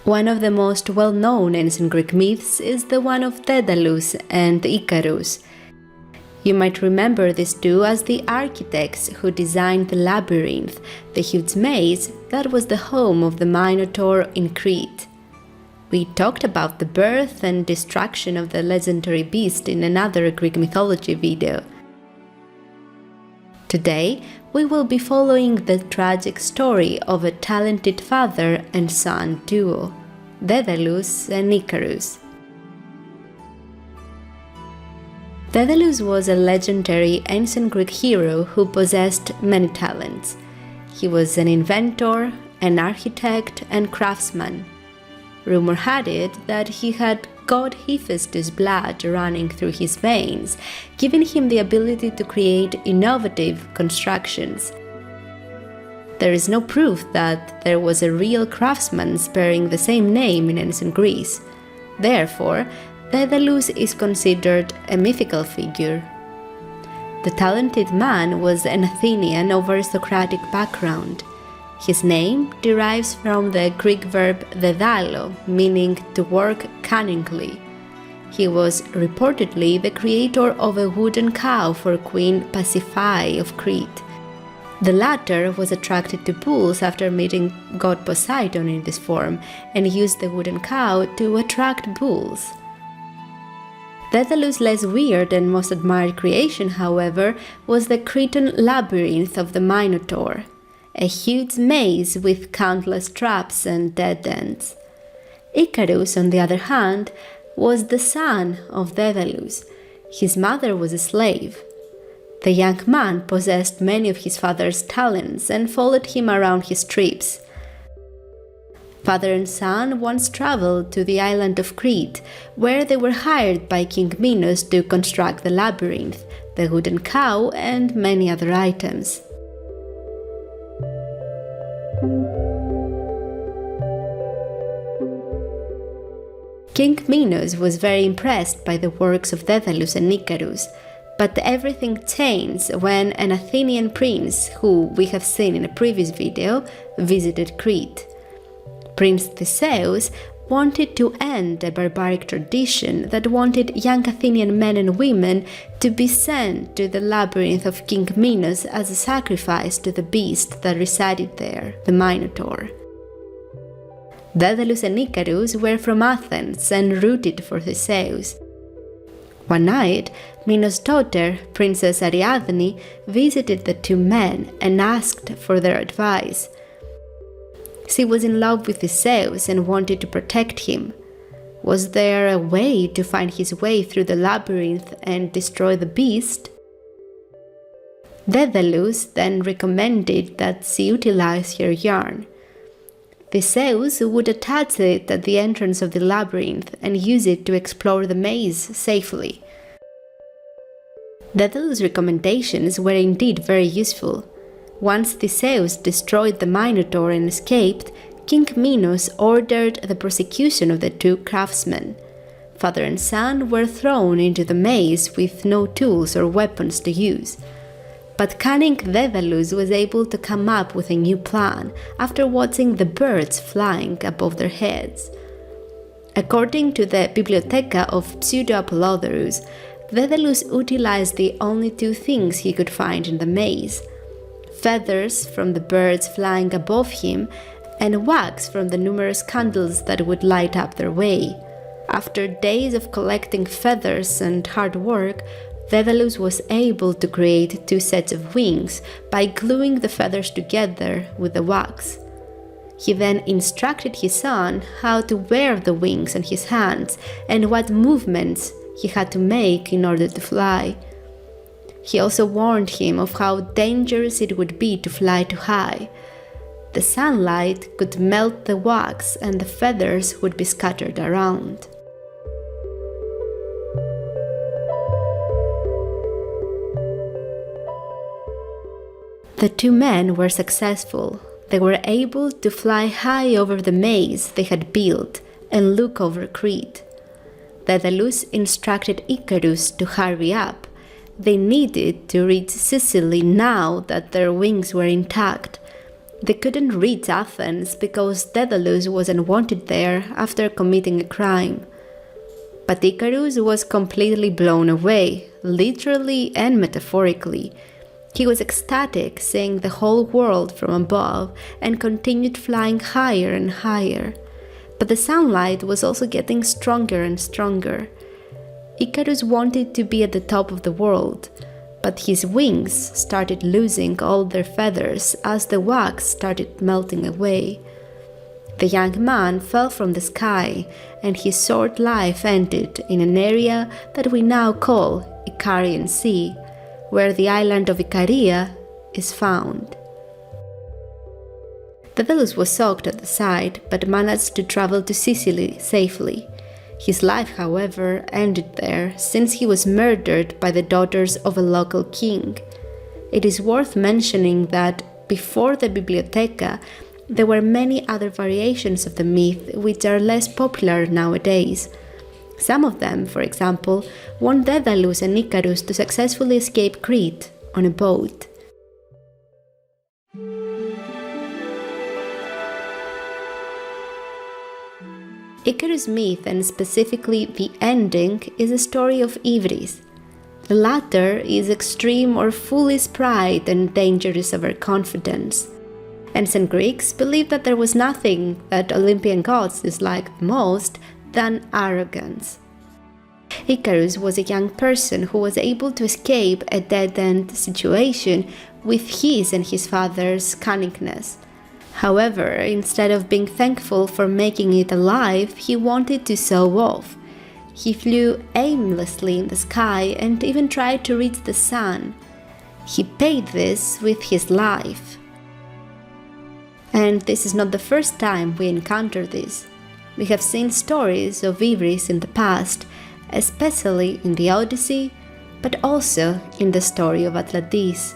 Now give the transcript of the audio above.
One of the most well-known ancient Greek myths is the one of Daedalus and Icarus. You might remember these two as the architects who designed the Labyrinth, the huge maze that was the home of the Minotaur in Crete. We talked about the birth and destruction of the legendary beast in another Greek mythology video. Today, we will be following the tragic story of a talented father and son duo, Daedalus and Icarus. Daedalus was a legendary ancient Greek hero who possessed many talents. He was an inventor, an architect, and craftsman. Rumor had it that he had god Hephaestus' blood running through his veins, giving him the ability to create innovative constructions. There is no proof that there was a real craftsman bearing the same name in ancient Greece. Therefore, Daedalus is considered a mythical figure. The talented man was an Athenian of aristocratic background. His name derives from the Greek verb daedalo, meaning to work cunningly. He was reportedly the creator of a wooden cow for Queen Pasiphae of Crete. The latter was attracted to bulls after meeting god Poseidon in this form and used the wooden cow to attract bulls. Daedalus' less weird and most admired creation, however, was the Cretan Labyrinth of the Minotaur, a huge maze with countless traps and dead ends. Icarus, on the other hand, was the son of Daedalus. His mother was a slave. The young man possessed many of his father's talents and followed him around his trips. Father and son once traveled to the island of Crete, where they were hired by King Minos to construct the labyrinth, the wooden cow, and many other items. King Minos was very impressed by the works of Daedalus and Icarus, but everything changed when an Athenian prince, who we have seen in a previous video, visited Crete. Prince Theseus wanted to end a barbaric tradition that wanted young Athenian men and women to be sent to the labyrinth of King Minos as a sacrifice to the beast that resided there, the Minotaur. Daedalus and Icarus were from Athens and rooted for Theseus. One night, Minos' daughter, Princess Ariadne, visited the two men and asked for their advice. She was in love with Theseus and wanted to protect him. Was there a way to find his way through the labyrinth and destroy the beast? Daedalus then recommended that she utilize her yarn. Theseus would attach it at the entrance of the labyrinth and use it to explore the maze safely. Daedalus' recommendations were indeed very useful. Once Theseus destroyed the Minotaur and escaped, King Minos ordered the prosecution of the two craftsmen. Father and son were thrown into the maze with no tools or weapons to use. But cunning Daedalus was able to come up with a new plan after watching the birds flying above their heads. According to the Bibliotheca of Pseudo-Apollodorus, Daedalus utilized the only two things he could find in the maze: feathers from the birds flying above him, and wax from the numerous candles that would light up their way. After days of collecting feathers and hard work, Daedalus was able to create two sets of wings by gluing the feathers together with the wax. He then instructed his son how to wear the wings on his hands and what movements he had to make in order to fly. He also warned him of how dangerous it would be to fly too high. The sunlight could melt the wax and the feathers would be scattered around. The two men were successful. They were able to fly high over the maze they had built and look over Crete. Daedalus instructed Icarus to hurry up. They needed to reach Sicily now that their wings were intact. They couldn't reach Athens because Daedalus was unwanted there after committing a crime. But Icarus was completely blown away, literally and metaphorically. He was ecstatic, seeing the whole world from above, and continued flying higher and higher. But the sunlight was also getting stronger and stronger. Icarus wanted to be at the top of the world, but his wings started losing all their feathers as the wax started melting away. The young man fell from the sky, and his short life ended in an area that we now call Icarian Sea, where the island of Icaria is found. Daedalus was shocked at the sight, but managed to travel to Sicily safely. His life, however, ended there since he was murdered by the daughters of a local king. It is worth mentioning that before the Bibliotheca, there were many other variations of the myth which are less popular nowadays. Some of them, for example, want Daedalus and Icarus to successfully escape Crete on a boat. Icarus' myth, and specifically the ending, is a story of Hybris. The latter is extreme or foolish pride and dangerous overconfidence. Ancient Greeks believed that there was nothing that Olympian gods disliked most than arrogance. Icarus was a young person who was able to escape a dead-end situation with his and his father's cunningness. However, instead of being thankful for making it alive, he wanted to show off. He flew aimlessly in the sky and even tried to reach the sun. He paid this with his life. And this is not the first time we encounter this. We have seen stories of Hybris in the past, especially in the Odyssey, but also in the story of Atlantis.